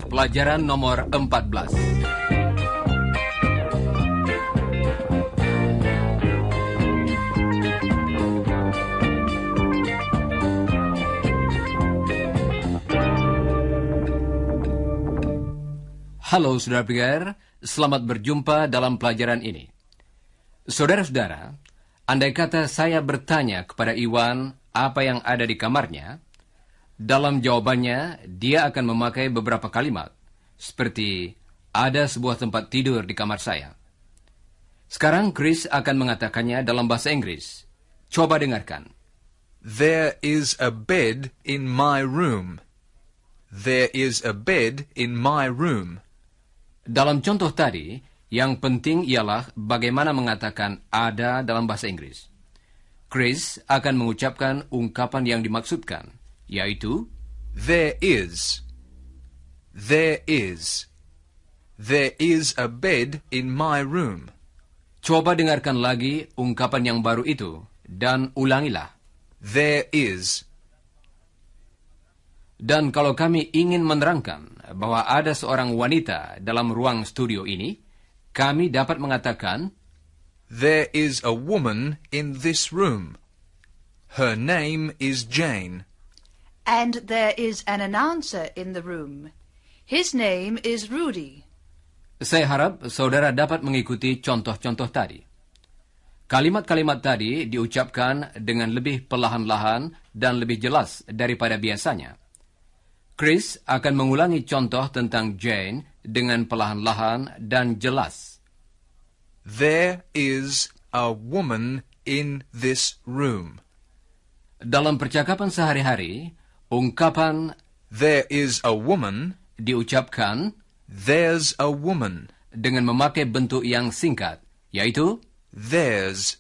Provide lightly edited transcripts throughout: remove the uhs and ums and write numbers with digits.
Pelajaran nomor 14. Halo saudara pendengar, selamat berjumpa dalam pelajaran ini. Saudara-saudara, andai kata saya bertanya kepada Iwan apa yang ada di kamarnya, dalam jawabannya, dia akan memakai beberapa kalimat, seperti ada sebuah tempat tidur di kamar saya. Sekarang Chris akan mengatakannya dalam bahasa Inggris. Coba dengarkan. There is a bed in my room. There is a bed in my room. Dalam contoh tadi, yang penting ialah bagaimana mengatakan ada dalam bahasa Inggris. Chris akan mengucapkan ungkapan yang dimaksudkan, yaitu There is. There is. There is a bed in my room. Coba dengarkan lagi ungkapan yang baru itu, dan ulangilah. There is. Dan kalau kami ingin menerangkan bahwa ada seorang wanita dalam ruang studio ini, kami dapat mengatakan, There is a woman in this room. Her name is Jane. And there is an announcer in the room. His name is Rudy. Saya harap saudara dapat mengikuti contoh-contoh tadi. Kalimat-kalimat tadi diucapkan dengan lebih perlahan-lahan dan lebih jelas daripada biasanya. Chris akan mengulangi contoh tentang Jane dengan perlahan-lahan dan jelas. There is a woman in this room. Dalam percakapan sehari-hari, ungkapan There is a woman. diucapkan There's a woman. dengan memakai bentuk yang singkat, yaitu There's.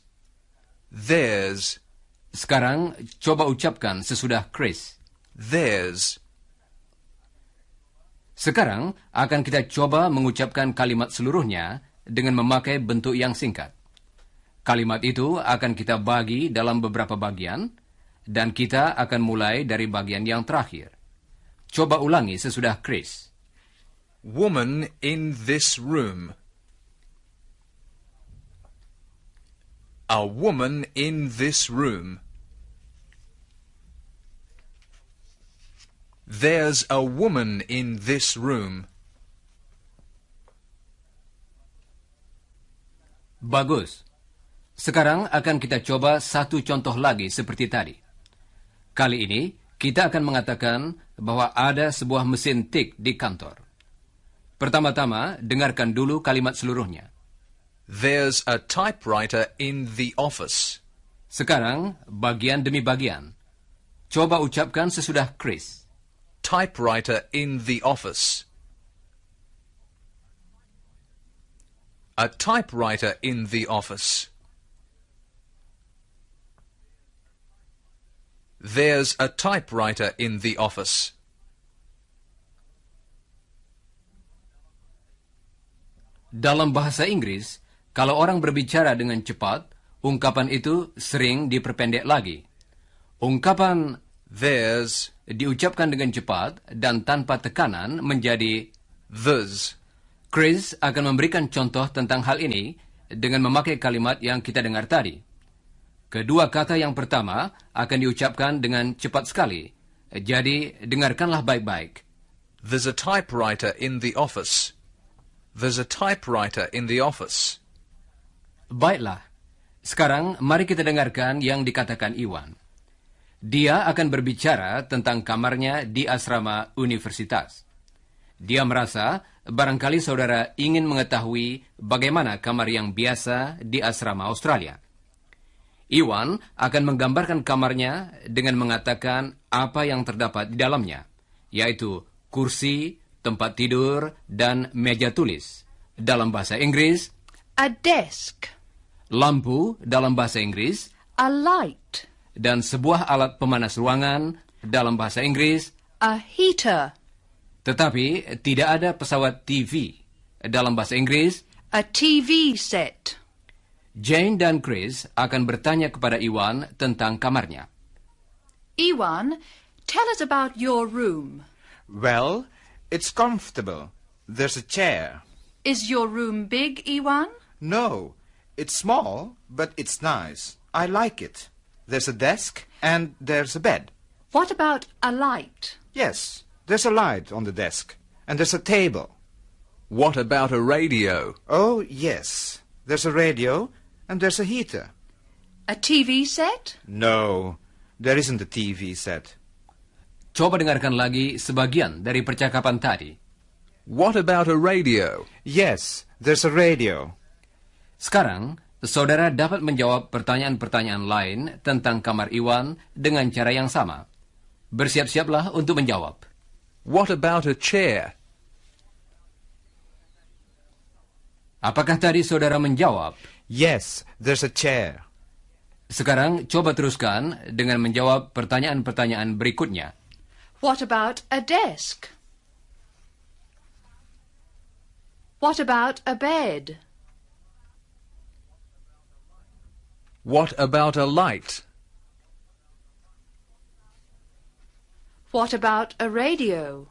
There's. sekarang coba ucapkan sesudah Chris. There's. Sekarang akan kita coba mengucapkan kalimat seluruhnya dengan memakai bentuk yang singkat. Kalimat itu akan kita bagi dalam beberapa bagian, dan kita akan mulai dari bagian yang terakhir. Coba ulangi sesudah Chris. Woman in this room. A woman in this room. There's a woman in this room. Bagus. Sekarang akan kita coba satu contoh lagi seperti tadi. Kali ini, kita akan mengatakan bahwa ada sebuah mesin tik di kantor. Pertama-tama, dengarkan dulu kalimat seluruhnya. There's a typewriter in the office. Sekarang, bagian demi bagian. Coba ucapkan sesudah Chris. Typewriter in the office. A typewriter in the office. There's a typewriter in the office. Dalam bahasa Inggris, kalau orang berbicara dengan cepat, ungkapan itu sering diperpendek lagi. Ungkapan There's. diucapkan dengan cepat dan tanpa tekanan menjadi There's. Chris akan memberikan contoh tentang hal ini dengan memakai kalimat yang kita dengar tadi. Kedua kata yang pertama akan diucapkan dengan cepat sekali. Jadi, dengarkanlah baik-baik. There's a typewriter in the office. There's a typewriter in the office. Baiklah. Sekarang, mari kita dengarkan yang dikatakan Iwan. Dia akan berbicara tentang kamarnya di asrama universitas. Dia merasa barangkali saudara ingin mengetahui bagaimana kamar yang biasa di asrama Australia. Iwan akan menggambarkan kamarnya dengan mengatakan apa yang terdapat di dalamnya, yaitu kursi, tempat tidur, dan meja tulis. Dalam bahasa Inggris, A desk. lampu dalam bahasa Inggris, A light. dan sebuah alat pemanas ruangan dalam bahasa Inggris, A heater. tetapi tidak ada pesawat TV dalam bahasa Inggris, A TV set. Jane dan Chris akan bertanya kepada Iwan tentang kamarnya. Iwan, tell us about your room. Well, it's comfortable. There's a chair. Is your room big, Iwan? No, it's small, but it's nice. I like it. There's a desk and there's a bed. What about a light? Yes, there's a light on the desk. And there's a table. What about a radio? Oh, yes. There's a radio and there's a heater. A TV set? No, there isn't a TV set. Coba dengarkan lagi sebagian dari percakapan tadi. What about a radio? Yes, there's a radio. Sekarang, saudara dapat menjawab pertanyaan-pertanyaan lain tentang kamar Iwan dengan cara yang sama. Bersiap-siaplah untuk menjawab. What about a chair? Apakah tadi saudara menjawab? Yes, there's a chair. Sekarang coba teruskan dengan menjawab pertanyaan-pertanyaan berikutnya. What about a desk? What about a bed? What about a light? What about a radio?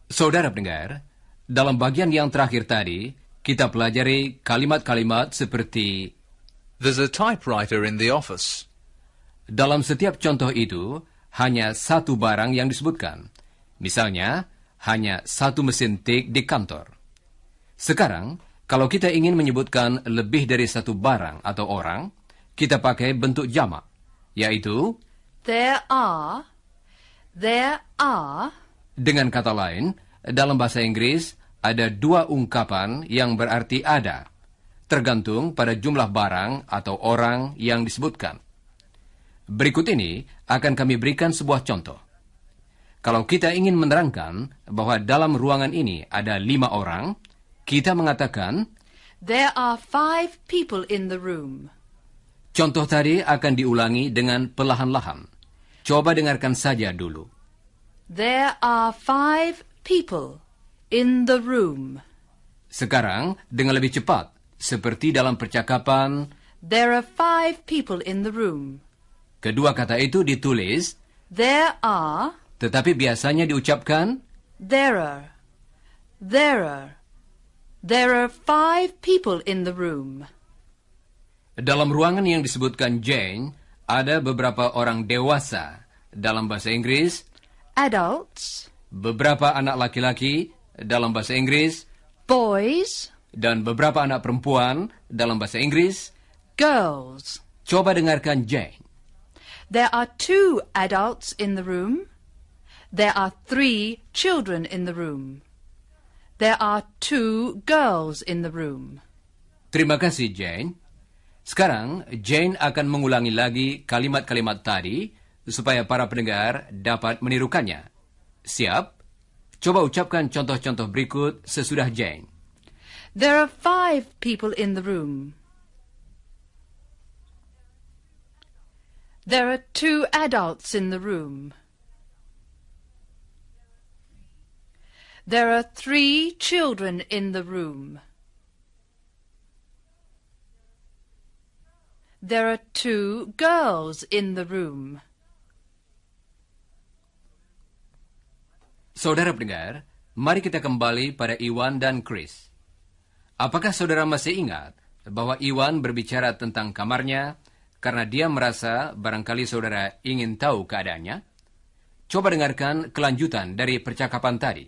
Saudara pendengar, dalam bagian yang terakhir tadi, kita pelajari kalimat-kalimat seperti There's a typewriter in the office. dalam setiap contoh itu, hanya satu barang yang disebutkan. Misalnya, hanya satu mesin tik di kantor. Sekarang, kalau kita ingin menyebutkan lebih dari satu barang atau orang, kita pakai bentuk jamak, yaitu There are. dengan kata lain, dalam bahasa Inggris ada dua ungkapan yang berarti ada, tergantung pada jumlah barang atau orang yang disebutkan. Berikut ini akan kami berikan sebuah contoh. Kalau kita ingin menerangkan bahwa dalam ruangan ini ada 5 orang, kita mengatakan, There are 5 people in the room. contoh tadi akan diulangi dengan perlahan-lahan. Coba dengarkan saja dulu. There are 5 people in the room. Sekarang, dengan lebih cepat, seperti dalam percakapan, There are 5 people in the room. kedua kata itu ditulis, There are. tetapi biasanya diucapkan, There are. There are. There are 5 people in the room. dalam ruangan yang disebutkan Jane, ada beberapa orang dewasa. Dalam bahasa Inggris, Adults, beberapa anak laki-laki. Dalam bahasa Inggris, boys, dan beberapa anak perempuan. Dalam bahasa Inggris, girls. coba dengarkan Jane. There are 2 adults in the room. There are 3 children in the room. There are 2 girls in the room. Terima kasih, Jane. Sekarang, Jane akan mengulangi lagi kalimat-kalimat tadi, supaya para pendengar dapat menirukannya. Siap? Coba ucapkan contoh-contoh berikut sesudah Jane. There are 5 people in the room. There are 2 adults in the room. There are 3 children in the room. There are 2 girls in the room. Saudara pendengar, mari kita kembali pada Iwan dan Chris. Apakah saudara masih ingat bahwa Iwan berbicara tentang kamarnya karena dia merasa barangkali saudara ingin tahu keadaannya? Coba dengarkan kelanjutan dari percakapan tadi.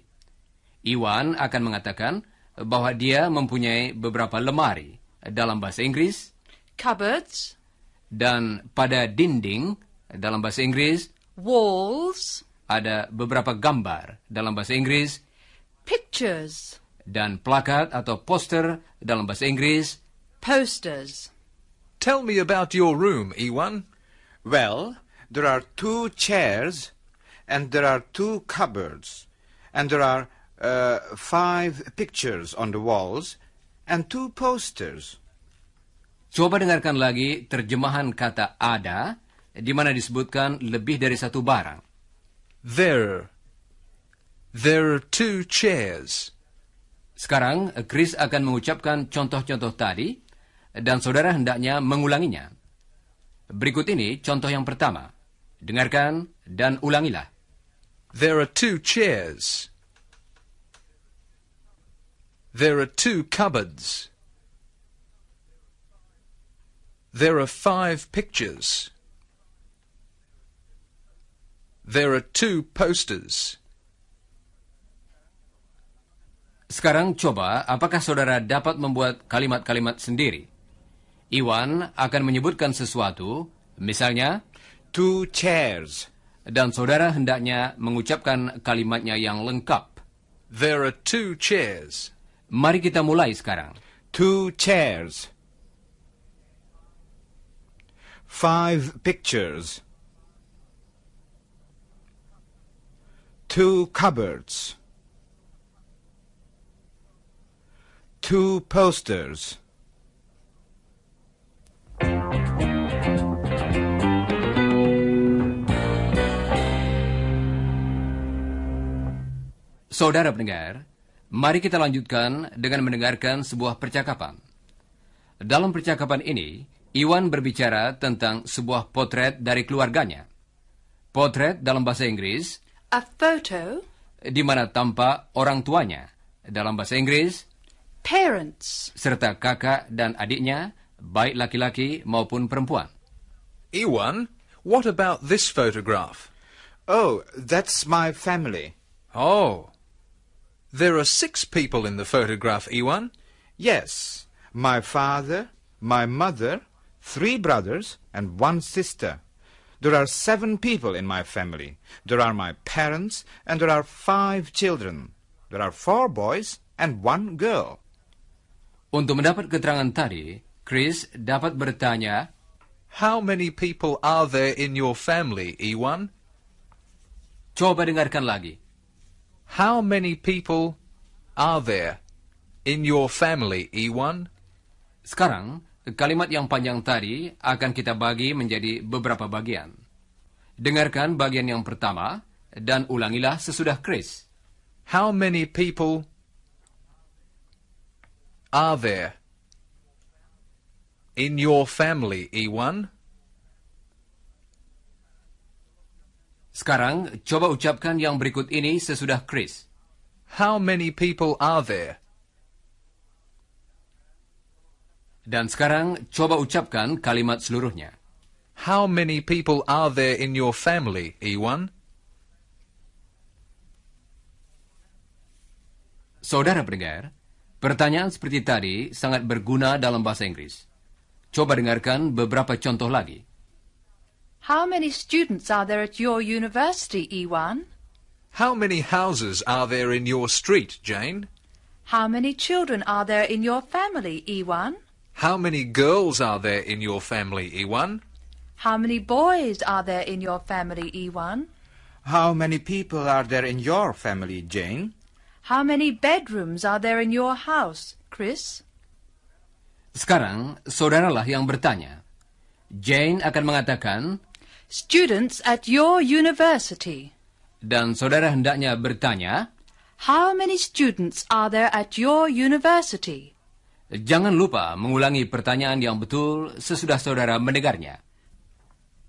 Iwan akan mengatakan bahwa dia mempunyai beberapa lemari dalam bahasa Inggris, Cupboards, dan pada dinding dalam bahasa Inggris, walls, ada beberapa gambar dalam bahasa Inggris, pictures, dan plakat atau poster dalam bahasa Inggris. posters. Tell me about your room, Iwan. Well, there are 2 chairs, and there are 2 cupboards, and there are 5 pictures on the walls, and 2 posters. Coba dengarkan lagi terjemahan kata ada, di mana disebutkan lebih dari satu barang. There are 2 chairs. Sekarang, Chris akan mengucapkan contoh-contoh tadi, dan saudara hendaknya mengulanginya. Berikut ini contoh yang pertama. Dengarkan dan ulangilah. There are 2 chairs. There are 2 cupboards. There are 5 pictures. There are 2 posters. Sekarang coba, apakah saudara dapat membuat kalimat-kalimat sendiri? Iwan akan menyebutkan sesuatu, misalnya, 2 chairs. dan saudara hendaknya mengucapkan kalimatnya yang lengkap. There are 2 chairs. Mari kita mulai sekarang. 2 chairs. 5 pictures. 2 cupboards. 2 posters. Saudara pendengar, mari kita lanjutkan dengan mendengarkan sebuah percakapan. Dalam percakapan ini, Iwan berbicara tentang sebuah potret dari keluarganya. Potret dalam bahasa Inggris, A photo, di mana tampak orang tuanya. Dalam bahasa Inggris, parents. serta kakak dan adiknya, baik laki-laki maupun perempuan. Iwan, what about this photograph? Oh, that's my family. Oh, there are 6 people in the photograph, Iwan. Yes, my father, my mother, 3 brothers, and 1 sister. There are 7 people in my family. There are my parents, and there are 5 children. There are 4 boys and 1 girl. Untuk mendapat keterangan tadi, Chris dapat bertanya, How many people are there in your family, Iwan? coba dengarkan lagi. How many people are there in your family, Iwan? Sekarang, kalimat yang panjang tadi akan kita bagi menjadi beberapa bagian. Dengarkan bagian yang pertama, dan ulangilah sesudah Chris. How many people are there in your family, Iwan? Sekarang, coba ucapkan yang berikut ini sesudah Chris. How many people are there? Dan sekarang, coba ucapkan kalimat seluruhnya. How many people are there in your family, Iwan? Saudara pendengar, pertanyaan seperti tadi sangat berguna dalam bahasa Inggris. Coba dengarkan beberapa contoh lagi. How many students are there at your university, Iwan? How many houses are there in your street, Jane? How many children are there in your family, Iwan? How many girls are there in your family, Iwan? How many boys are there in your family, Iwan? How many people are there in your family, Jane? How many bedrooms are there in your house, Chris? Sekarang, saudaralah yang bertanya. Jane akan mengatakan, Students at your university. dan saudara hendaknya bertanya, How many students are there at your university? jangan lupa mengulangi pertanyaan yang betul sesudah saudara mendengarnya.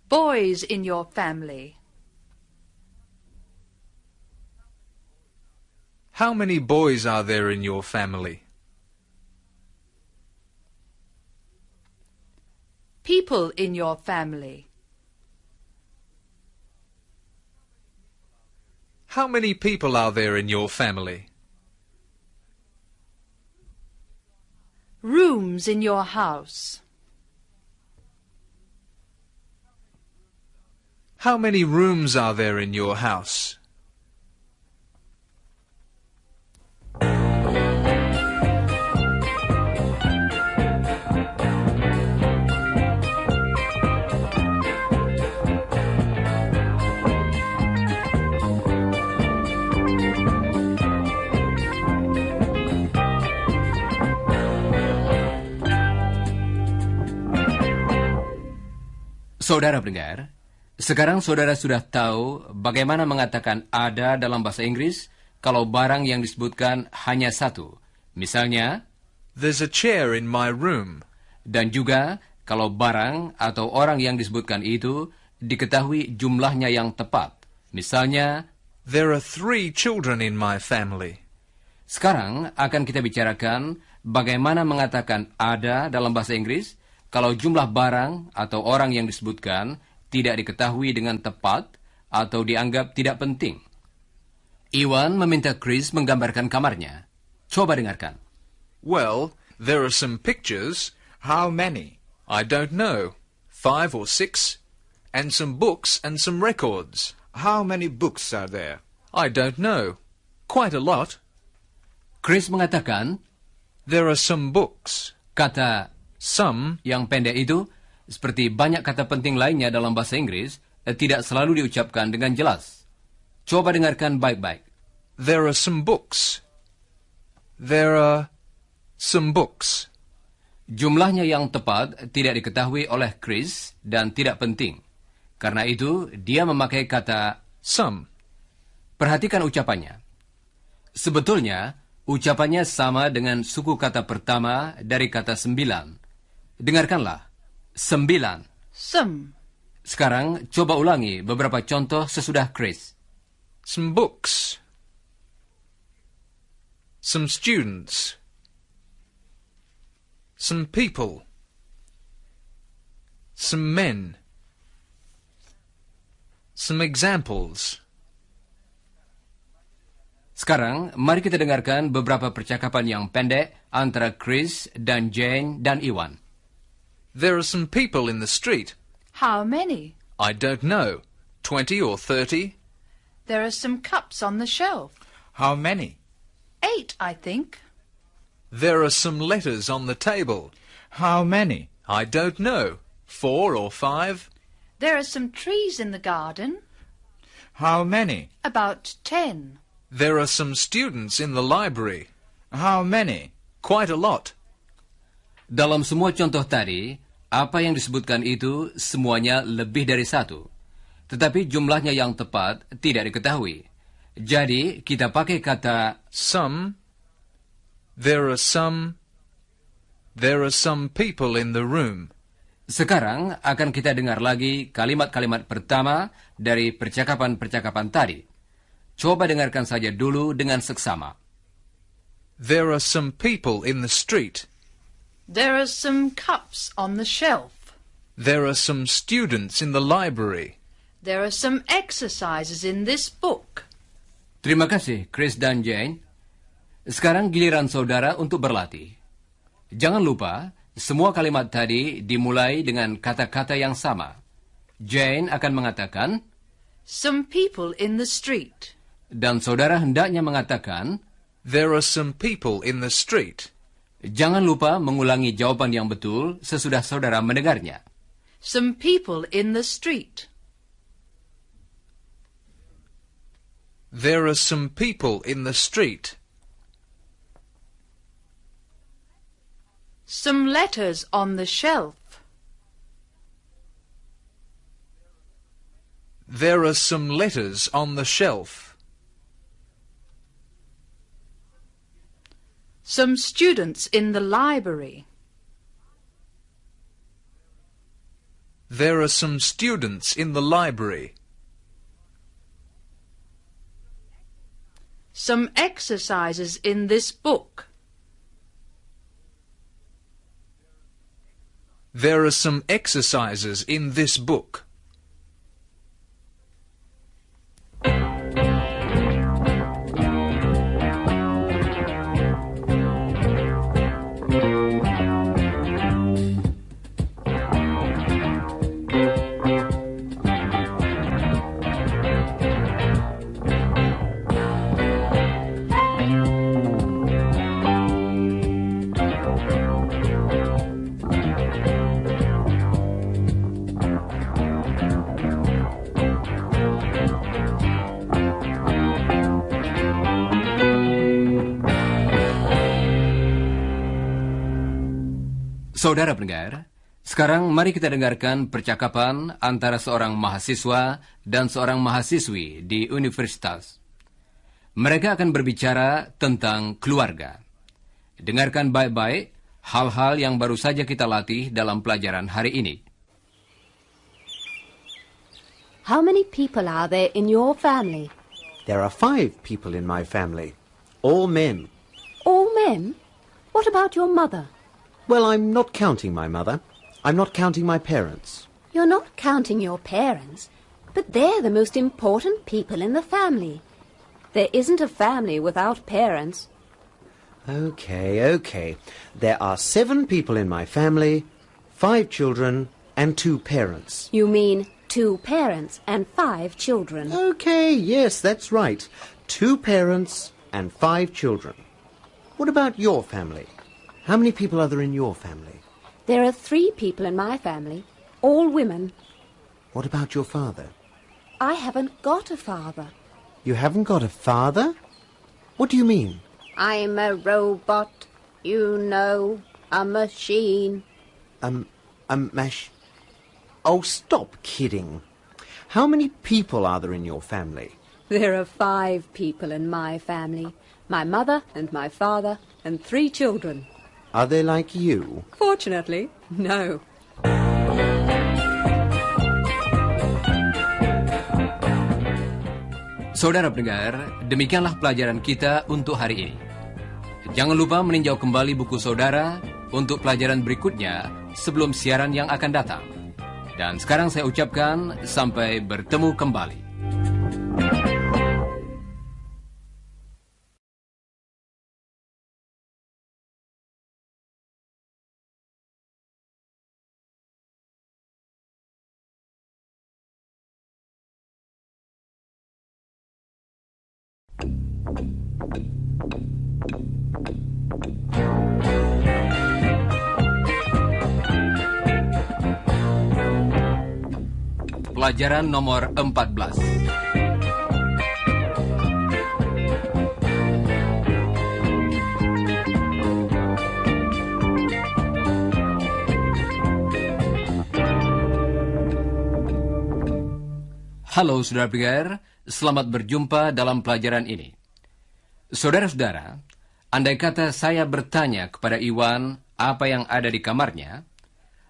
Boys in your family. How many boys are there in your family? People in your family. How many people are there in your family? Rooms in your house. How many rooms are there in your house? Saudara pendengar, sekarang saudara sudah tahu bagaimana mengatakan ada dalam bahasa Inggris kalau barang yang disebutkan hanya satu. Misalnya, There's a chair in my room. dan juga kalau barang atau orang yang disebutkan itu diketahui jumlahnya yang tepat. Misalnya, There are 3 children in my family. sekarang akan kita bicarakan bagaimana mengatakan ada dalam bahasa Inggris kalau jumlah barang atau orang yang disebutkan tidak diketahui dengan tepat atau dianggap tidak penting. Iwan meminta Chris menggambarkan kamarnya. Coba dengarkan. Well, there are some pictures. How many? I don't know. 5 or 6. And some books and some records. How many books are there? I don't know. Quite a lot. Chris mengatakan There are some books. kata Some yang pendek itu, seperti banyak kata penting lainnya dalam bahasa Inggris, tidak selalu diucapkan dengan jelas. Coba dengarkan baik-baik. There are some books. There are some books. Jumlahnya yang tepat tidak diketahui oleh Chris dan tidak penting. Karena itu, dia memakai kata Some. perhatikan ucapannya. Sebetulnya, ucapannya sama dengan suku kata pertama dari kata 9. Dengarkanlah. 9. Some. Sekarang, coba ulangi beberapa contoh sesudah Chris. Some books. Some students. Some people. Some men. Some examples. Sekarang, mari kita dengarkan beberapa percakapan yang pendek antara Chris dan Jane dan Iwan. There are some people in the street. How many? I don't know. 20 or 30. There are some cups on the shelf. How many? 8, I think. There are some letters on the table. How many? I don't know. 4 or 5. There are some trees in the garden. How many? About 10. There are some students in the library. How many? Quite a lot. Dalam semua contoh tadi, apa yang disebutkan itu semuanya lebih dari satu. Tetapi jumlahnya yang tepat tidak diketahui. Jadi, kita pakai kata Some. There are some. There are some people in the room. sekarang akan kita dengar lagi kalimat-kalimat pertama dari percakapan-percakapan tadi. Coba dengarkan saja dulu dengan seksama. There are some people in the street. There are some cups on the shelf. There are some students in the library. There are some exercises in this book. Terima kasih, Chris dan Jane. Sekarang giliran saudara untuk berlatih. Jangan lupa, semua kalimat tadi dimulai dengan kata-kata yang sama. Jane akan mengatakan, Some people in the street. dan saudara hendaknya mengatakan, There are some people in the street. jangan lupa mengulangi jawaban yang betul sesudah saudara mendengarnya. Some people in the street. There are some people in the street. Some letters on the shelf. There are some letters on the shelf. Some students in the library. There are some students in the library. Some exercises in this book. There are some exercises in this book. Saudara pendengar, sekarang mari kita dengarkan percakapan antara seorang mahasiswa dan seorang mahasiswi di universitas. Mereka akan berbicara tentang keluarga. Dengarkan baik-baik hal-hal yang baru saja kita latih dalam pelajaran hari ini. How many people are there in your family? There are 5 people in my family, all men. All men? What about your mother? Well, I'm not counting my mother. I'm not counting my parents. You're not counting your parents, but they're the most important people in the family. There isn't a family without parents. Okay. There are 7 people in my family, 5 children and 2 parents. You mean 2 parents and 5 children. Okay, yes, that's right. 2 parents and 5 children. What about your family? How many people are there in your family? There are 3 people in my family, all women. What about your father? I haven't got a father. You haven't got a father? What do you mean? I'm a robot, you know, a machine. Oh, stop kidding. How many people are there in your family? There are 5 people in my family. My mother and my father and 3 children. Are they like you? Fortunately, no. Saudara pendengar, demikianlah pelajaran kita untuk hari ini. Jangan lupa meninjau kembali buku saudara untuk pelajaran berikutnya sebelum siaran yang akan datang. Dan sekarang saya ucapkan sampai bertemu kembali. Pelajaran nomor 14. Halo saudara pendengar, selamat berjumpa dalam pelajaran ini. Saudara-saudara, andai kata saya bertanya kepada Iwan apa yang ada di kamarnya,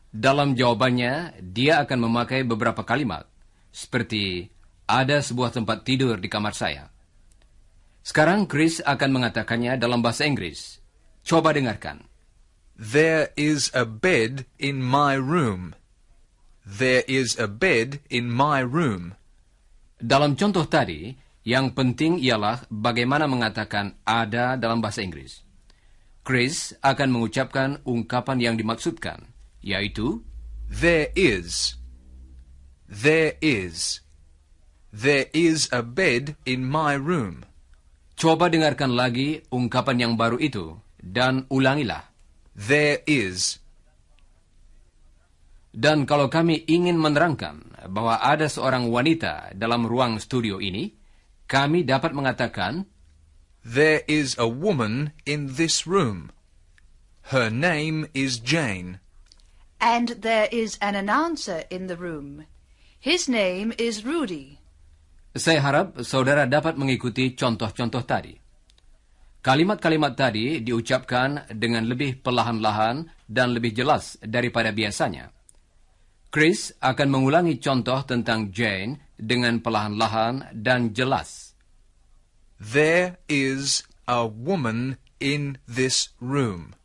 dalam jawabannya, dia akan memakai beberapa kalimat, seperti ada sebuah tempat tidur di kamar saya. Sekarang Chris akan mengatakannya dalam bahasa Inggris. Coba dengarkan. There is a bed in my room. There is a bed in my room. Dalam contoh tadi, yang penting ialah bagaimana mengatakan ada dalam bahasa Inggris. Chris akan mengucapkan ungkapan yang dimaksudkan, yaitu There is. There is. There is a bed in my room. Coba dengarkan lagi ungkapan yang baru itu, dan ulangilah. There is. Dan kalau kami ingin menerangkan bahwa ada seorang wanita dalam ruang studio ini, kami dapat mengatakan, There is a woman in this room. Her name is Jane. And there is an announcer in the room. His name is Rudy. Saya harap saudara dapat mengikuti contoh-contoh tadi. Kalimat-kalimat tadi diucapkan dengan lebih perlahan-lahan dan lebih jelas daripada biasanya. Chris akan mengulangi contoh tentang Jane dengan perlahan-lahan dan jelas. There is a woman in this room.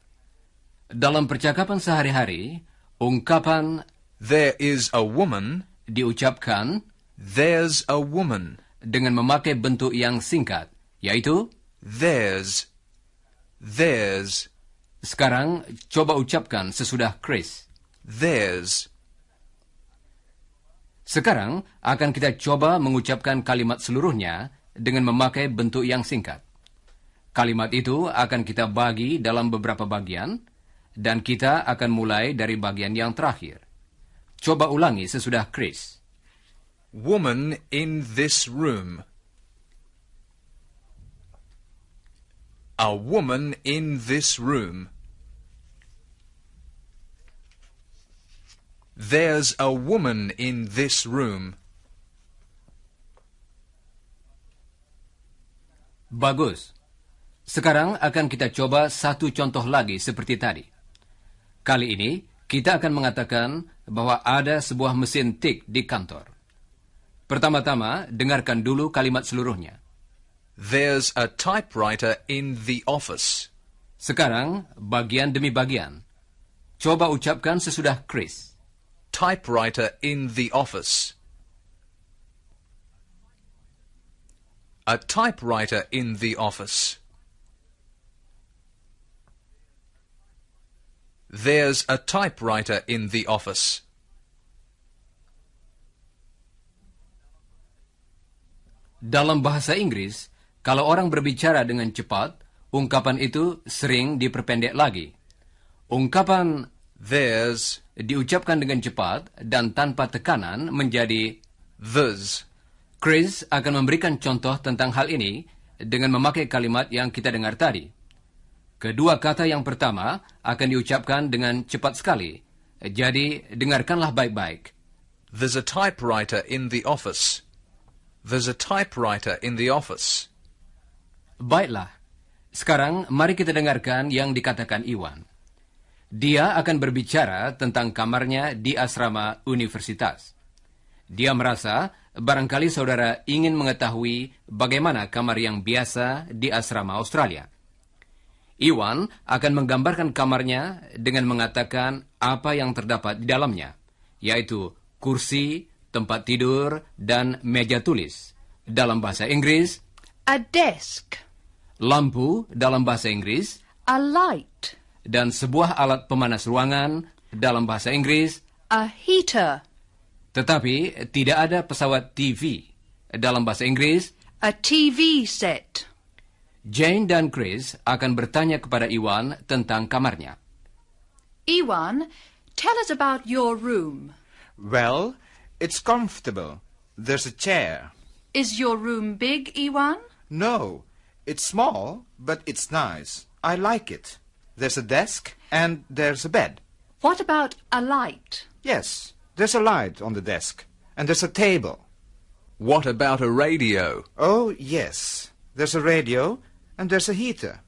Dalam percakapan sehari-hari, ungkapan There is a woman. diucapkan There's a woman. dengan memakai bentuk yang singkat, yaitu There's. There's. sekarang coba ucapkan sesudah Chris. There's. Sekarang akan kita coba mengucapkan kalimat seluruhnya dengan memakai bentuk yang singkat. Kalimat itu akan kita bagi dalam beberapa bagian, dan kita akan mulai dari bagian yang terakhir. Coba ulangi sesudah Chris. Woman in this room. A woman in this room. There's a woman in this room. Bagus. Sekarang akan kita coba satu contoh lagi seperti tadi. Kali ini, kita akan mengatakan bahwa ada sebuah mesin tik di kantor. Pertama-tama, dengarkan dulu kalimat seluruhnya. There's a typewriter in the office. Sekarang, bagian demi bagian. Coba ucapkan sesudah Chris. Typewriter in the office. A typewriter in the office. There's a typewriter in the office. Dalam bahasa Inggris, kalau orang berbicara dengan cepat, ungkapan itu sering diperpendek lagi. Ungkapan There's, diucapkan dengan cepat dan tanpa tekanan menjadi there's. Chris akan memberikan contoh tentang hal ini dengan memakai kalimat yang kita dengar tadi. Kedua kata yang pertama akan diucapkan dengan cepat sekali. Jadi, dengarkanlah baik-baik. There's a typewriter in the office. There's a typewriter in the office. Baiklah. Sekarang, mari kita dengarkan yang dikatakan Iwan. Dia akan berbicara tentang kamarnya di asrama universitas. Dia merasa barangkali saudara ingin mengetahui bagaimana kamar yang biasa di asrama Australia. Iwan akan menggambarkan kamarnya dengan mengatakan apa yang terdapat di dalamnya, yaitu kursi, tempat tidur, dan meja tulis. Dalam bahasa Inggris, A desk. lampu dalam bahasa Inggris, A light. dan sebuah alat pemanas ruangan dalam bahasa Inggris, A heater. tetapi tidak ada pesawat TV. Dalam bahasa Inggris, A TV set. Jane dan Chris akan bertanya kepada Iwan tentang kamarnya. Iwan, tell us about your room. Well, it's comfortable. There's a chair. Is your room big, Iwan? No, it's small, but it's nice. I like it. There's a desk and there's a bed. What about a light? Yes, there's a light on the desk. And there's a table. What about a radio? Oh, yes. There's a radio and there's a heater.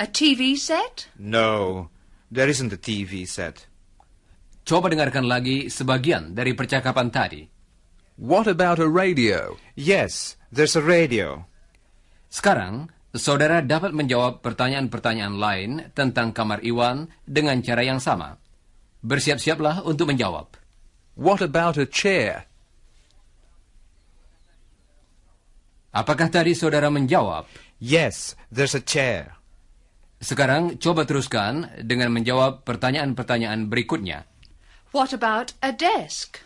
A TV set? No, there isn't a TV set. Coba dengarkan lagi sebagian dari percakapan tadi. What about a radio? Yes, there's a radio. Sekarang, saudara dapat menjawab pertanyaan-pertanyaan lain tentang kamar Iwan dengan cara yang sama. Bersiap-siaplah untuk menjawab. What about a chair? Apakah tadi saudara menjawab? Yes, there's a chair. Sekarang coba teruskan dengan menjawab pertanyaan-pertanyaan berikutnya. What about a desk?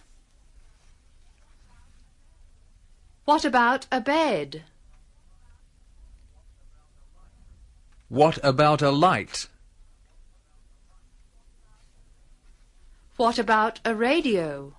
What about a bed? What about a light? What about a radio?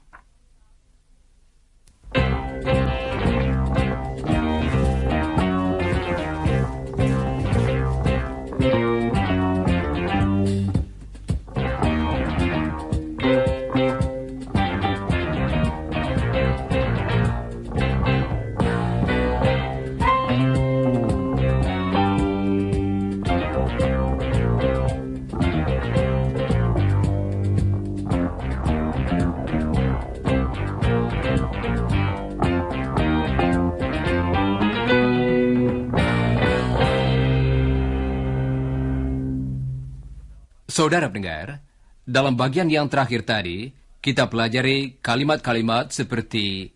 Saudara pendengar, dalam bagian yang terakhir tadi, kita pelajari kalimat-kalimat seperti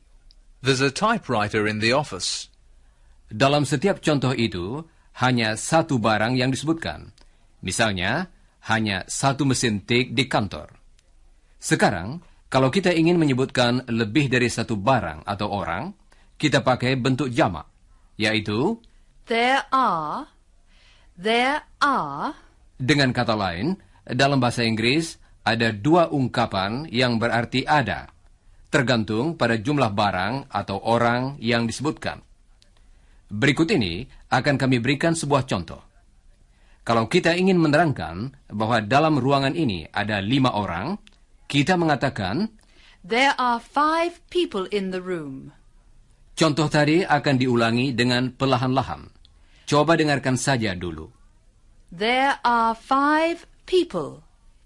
There's a typewriter in the office. dalam setiap contoh itu, hanya satu barang yang disebutkan. Misalnya, hanya satu mesin tik di kantor. Sekarang, kalau kita ingin menyebutkan lebih dari satu barang atau orang, kita pakai bentuk jamak, yaitu There are. dengan kata lain, dalam bahasa Inggris ada dua ungkapan yang berarti ada, tergantung pada jumlah barang atau orang yang disebutkan. Berikut ini akan kami berikan sebuah contoh. Kalau kita ingin menerangkan bahwa dalam ruangan ini ada 5 orang, kita mengatakan, There are 5 people in the room. contoh tadi akan diulangi dengan perlahan-lahan. Coba dengarkan saja dulu. There are 5 people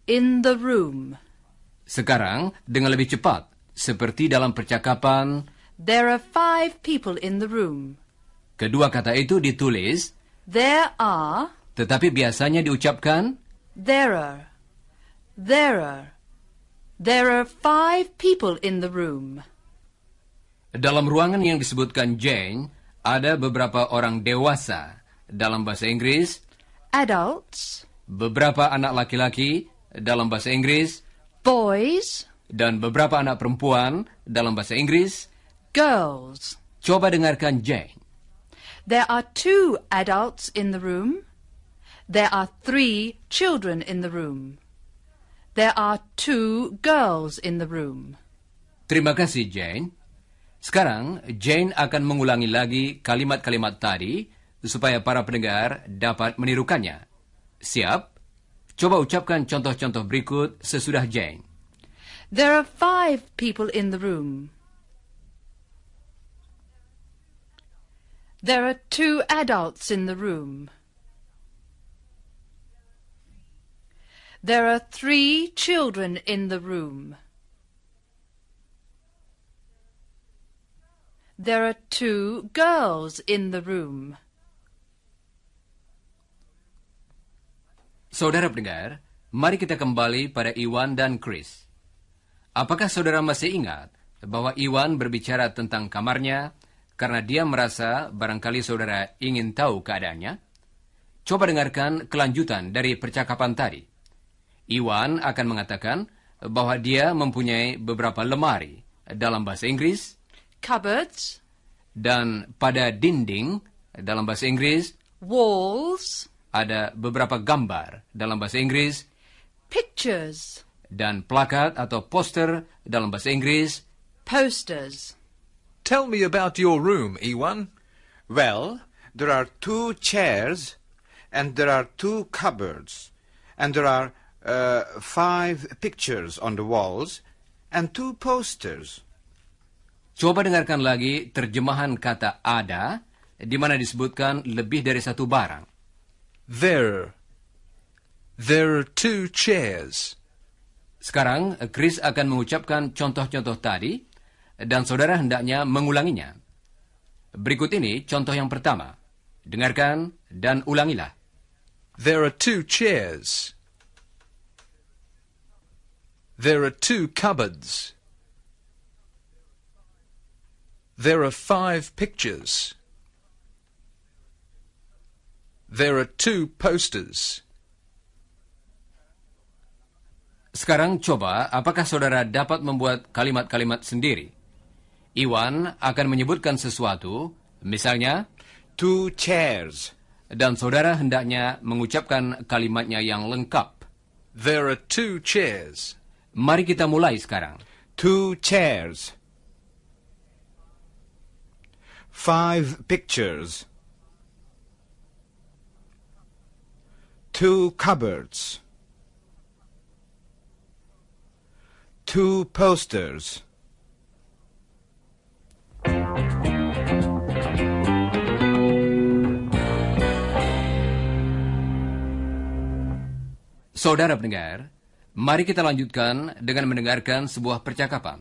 in the room. Sekarang, dengan lebih cepat, seperti dalam percakapan, There are 5 people in the room. kedua kata itu ditulis, There are, tetapi biasanya diucapkan, there are, there are. There are 5 people in the room. dalam ruangan yang disebutkan Jane, ada beberapa orang dewasa. Dalam bahasa Inggris, Adults, beberapa anak laki-laki. Dalam bahasa Inggris, boys, dan beberapa anak perempuan. Dalam bahasa Inggris, girls. coba dengarkan Jane. There are 2 adults in the room. There are 3 children in the room. There are 2 girls in the room. Terima kasih, Jane. Sekarang, Jane akan mengulangi lagi kalimat-kalimat tadi supaya para pendengar dapat menirukannya. Siap? Coba ucapkan contoh-contoh berikut sesudah Jane. There are 5 people in the room. There are 2 adults in the room. There are 3 children in the room. There are 2 girls in the room. Saudara pendengar, mari kita kembali pada Iwan dan Chris. Apakah saudara masih ingat bahwa Iwan berbicara tentang kamarnya karena dia merasa barangkali saudara ingin tahu keadaannya? Coba dengarkan kelanjutan dari percakapan tadi. Iwan akan mengatakan bahwa dia mempunyai beberapa lemari dalam bahasa Inggris, Cupboards, dan pada dinding dalam bahasa Inggris walls, ada beberapa gambar dalam bahasa Inggris, pictures, dan plakat atau poster dalam bahasa Inggris. posters. Tell me about your room, Iwan. Well, there are 2 chairs, and there are 2 cupboards, and there are 5 pictures on the walls, and 2 posters. Coba dengarkan lagi terjemahan kata ada, di mana disebutkan lebih dari satu barang. There are 2 chairs. Sekarang, Chris akan mengucapkan contoh-contoh tadi, dan saudara hendaknya mengulanginya. Berikut ini contoh yang pertama. Dengarkan dan ulangilah. There are 2 chairs. There are 2 cupboards. There are 5 pictures. There are 2 posters. Sekarang coba, apakah saudara dapat membuat kalimat-kalimat sendiri? Iwan akan menyebutkan sesuatu, misalnya, 2 chairs. dan saudara hendaknya mengucapkan kalimatnya yang lengkap. There are 2 chairs. Mari kita mulai sekarang. 2 chairs. 5 pictures. 2 cupboards. 2 posters. Saudara pendengar, mari kita lanjutkan dengan mendengarkan sebuah percakapan.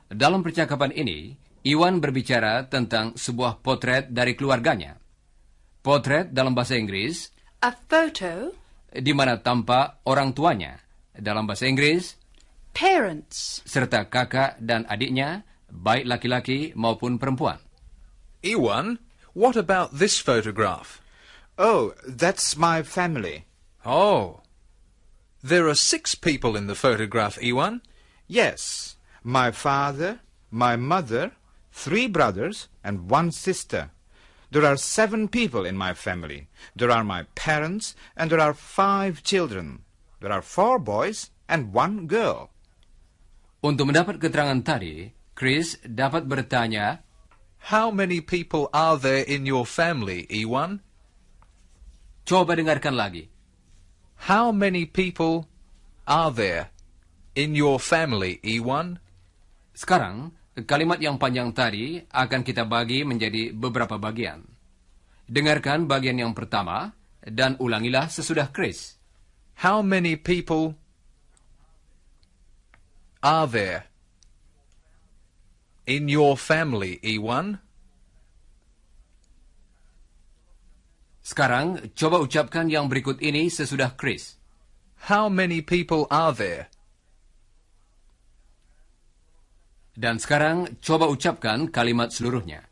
Dalam percakapan ini, Iwan berbicara tentang sebuah potret dari keluarganya. Potret dalam bahasa Inggris, A photo, di mana tampak orang tuanya. Dalam bahasa Inggris, parents. serta kakak dan adiknya, baik laki-laki maupun perempuan. Iwan, what about this photograph? Oh, that's my family. Oh. There are 6 people in the photograph, Iwan. Yes, my father, my mother, 3 brothers, and 1 sister. There are 7 people in my family. There are my parents, and there are 5 children. There are 4 boys and 1 girl. Untuk mendapat keterangan tadi, Chris dapat bertanya, How many people are there in your family, Iwan? coba dengarkan lagi. How many people are there in your family, Iwan? Sekarang, kalimat yang panjang tadi akan kita bagi menjadi beberapa bagian. Dengarkan bagian yang pertama dan ulangilah sesudah Chris. How many people are there in your family, Iwan? Sekarang, coba ucapkan yang berikut ini sesudah Chris. How many people are there? Dan sekarang, coba ucapkan kalimat seluruhnya.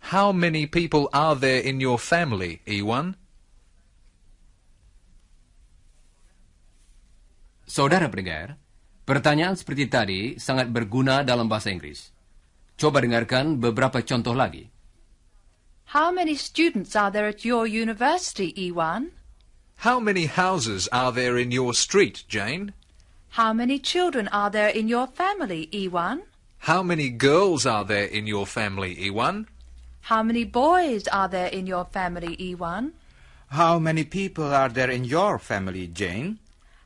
How many people are there in your family, Iwan? Saudara pendengar, pertanyaan seperti tadi sangat berguna dalam bahasa Inggris. Coba dengarkan beberapa contoh lagi. How many students are there at your university, Iwan? How many houses are there in your street, Jane? How many children are there in your family, Iwan? How many girls are there in your family, Iwan? How many boys are there in your family, Iwan? How many people are there in your family, Jane?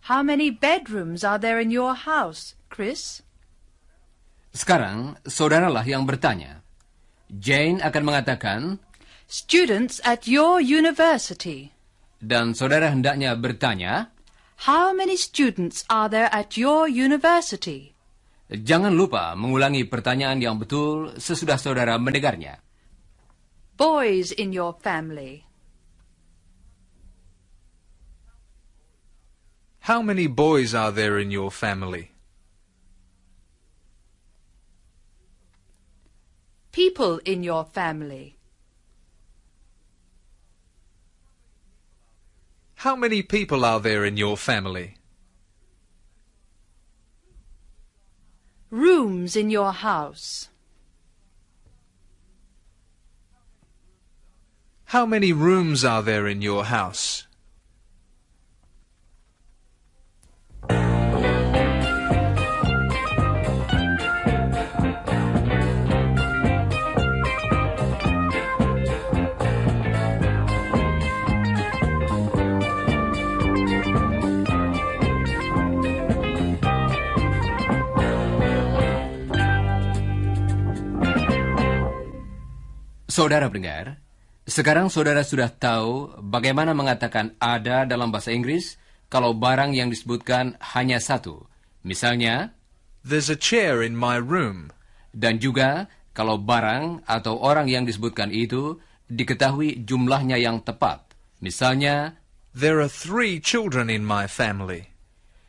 How many bedrooms are there in your house, Chris? Sekarang, saudaralah yang bertanya. Jane akan mengatakan, Students at your university. dan saudara hendaknya bertanya, How many students are there at your university? jangan lupa mengulangi pertanyaan yang betul sesudah saudara mendengarnya. Boys in your family. How many boys are there in your family? People in your family. How many people are there in your family? Rooms in your house. How many rooms are there in your house? Saudara pendengar, sekarang saudara sudah tahu bagaimana mengatakan ada dalam bahasa Inggris kalau barang yang disebutkan hanya satu. Misalnya, There's a chair in my room. dan juga kalau barang atau orang yang disebutkan itu diketahui jumlahnya yang tepat. Misalnya, There are 3 children in my family.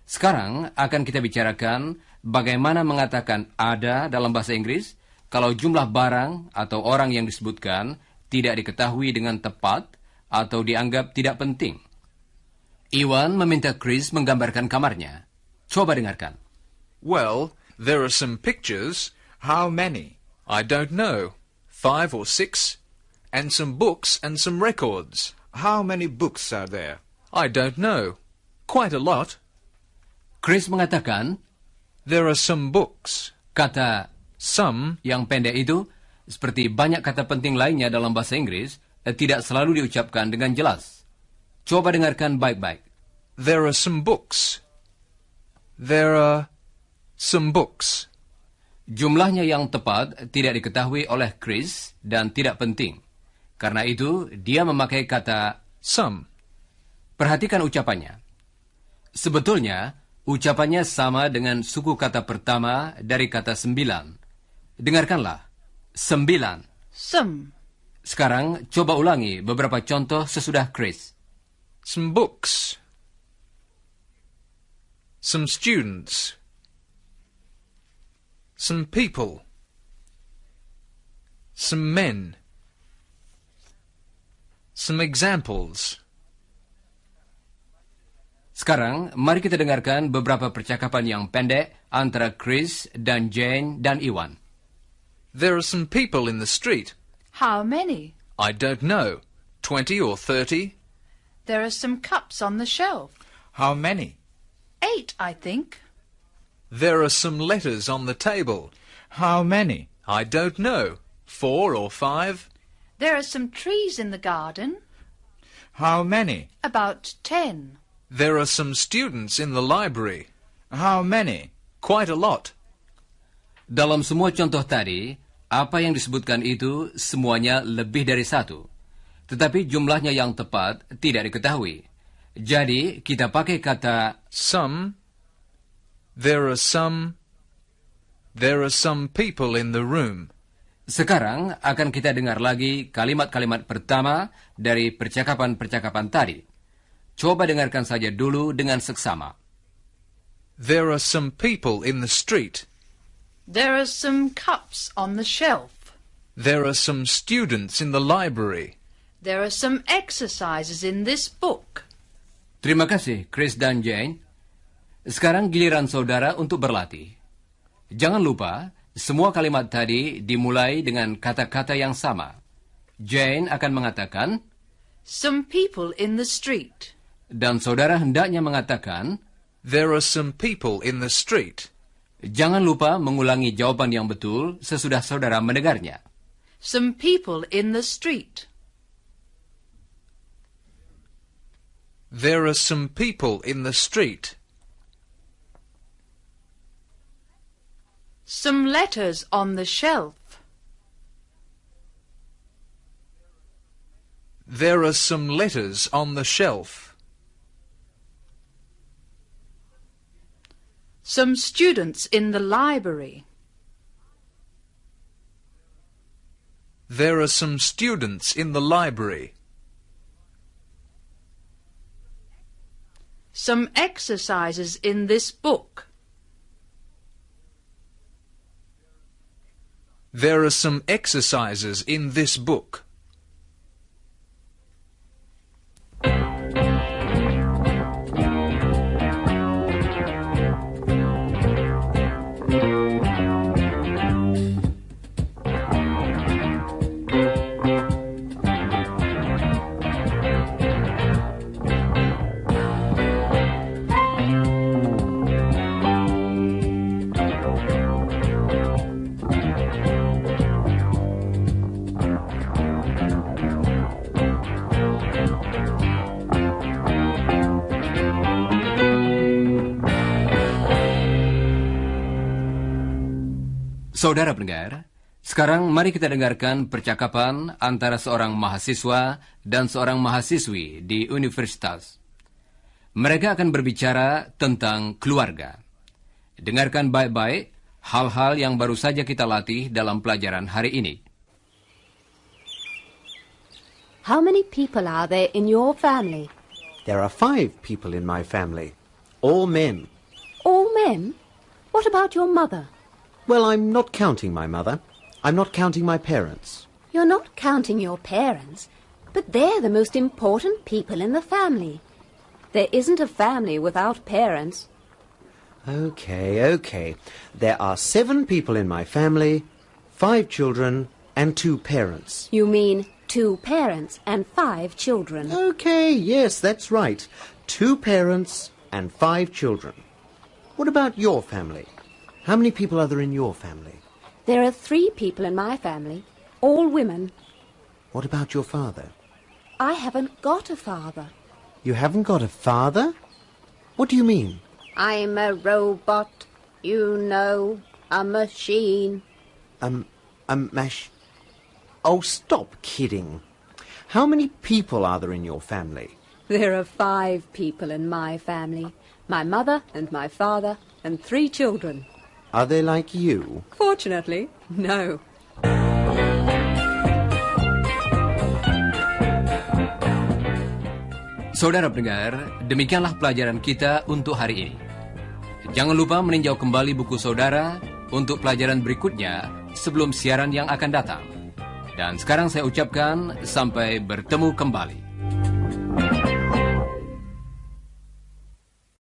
sekarang akan kita bicarakan bagaimana mengatakan ada dalam bahasa Inggris kalau jumlah barang atau orang yang disebutkan tidak diketahui dengan tepat atau dianggap tidak penting. Iwan meminta Chris menggambarkan kamarnya. Coba dengarkan. Well, there are some pictures. How many? I don't know. 5 or 6. And some books and some records. How many books are there? I don't know. Quite a lot. Chris mengatakan, There are some books. kata Some yang pendek itu, seperti banyak kata penting lainnya dalam bahasa Inggris, tidak selalu diucapkan dengan jelas. Coba dengarkan baik-baik. There are some books. There are some books. Jumlahnya yang tepat tidak diketahui oleh Chris dan tidak penting. Karena itu, dia memakai kata Some. perhatikan ucapannya. Sebetulnya, ucapannya sama dengan suku kata pertama dari kata 9. Dengarkanlah. 9. Some. Sekarang, coba ulangi beberapa contoh sesudah Chris. Some books. Some students. Some people. Some men. Some examples. Sekarang, mari kita dengarkan beberapa percakapan yang pendek antara Chris dan Jane dan Iwan. There are some people in the street. How many? I don't know. 20 or 30. There are some cups on the shelf. How many? 8, I think. There are some letters on the table. How many? I don't know. 4 or 5. There are some trees in the garden. How many? About 10. There are some students in the library. How many? Quite a lot. Dalam semua contoh tadi, apa yang disebutkan itu semuanya lebih dari satu. Tetapi jumlahnya yang tepat tidak diketahui. Jadi, kita pakai kata Some. There are some people in the room. Sekarang akan kita dengar lagi kalimat-kalimat pertama dari percakapan-percakapan tadi. Coba dengarkan saja dulu dengan seksama. There are some people in the street. There are some cups on the shelf. There are some students in the library. There are some exercises in this book. Terima kasih, Chris dan Jane. Sekarang giliran saudara untuk berlatih. Jangan lupa, semua kalimat tadi dimulai dengan kata-kata yang sama. Jane akan mengatakan, Some people in the street. dan saudara hendaknya mengatakan, There are some people in the street. jangan lupa mengulangi jawaban yang betul sesudah saudara mendengarnya. Some people in the street. There are some people in the street. Some letters on the shelf. There are some letters on the shelf. Some students in the library. There are some students in the library. Some exercises in this book. There are some exercises in this book. Saudara pendengar, sekarang mari kita dengarkan percakapan antara seorang mahasiswa dan seorang mahasiswi di universitas. Mereka akan berbicara tentang keluarga. Dengarkan baik-baik hal-hal yang baru saja kita latih dalam pelajaran hari ini. How many people are there in your family? There are 5 people in my family. All men. All men? What about your mother? Well, I'm not counting my mother. I'm not counting my parents. You're not counting your parents, but they're the most important people in the family. There isn't a family without parents. Okay. There are 7 people in my family, 5 children, and 2 parents. You mean 2 parents and 5 children. Okay, yes, that's right. 2 parents and 5 children. What about your family? How many people are there in your family? There are 3 people in my family, all women. What about your father? I haven't got a father. You haven't got a father? What do you mean? I'm a robot, you know, a machine. Oh, stop kidding. How many people are there in your family? There are 5 people in my family. My mother and my father and 3 children. Are they like you? Fortunately, no. Saudara pendengar, demikianlah pelajaran kita untuk hari ini. Jangan lupa meninjau kembali buku saudara untuk pelajaran berikutnya sebelum siaran yang akan datang. Dan sekarang saya ucapkan sampai bertemu kembali.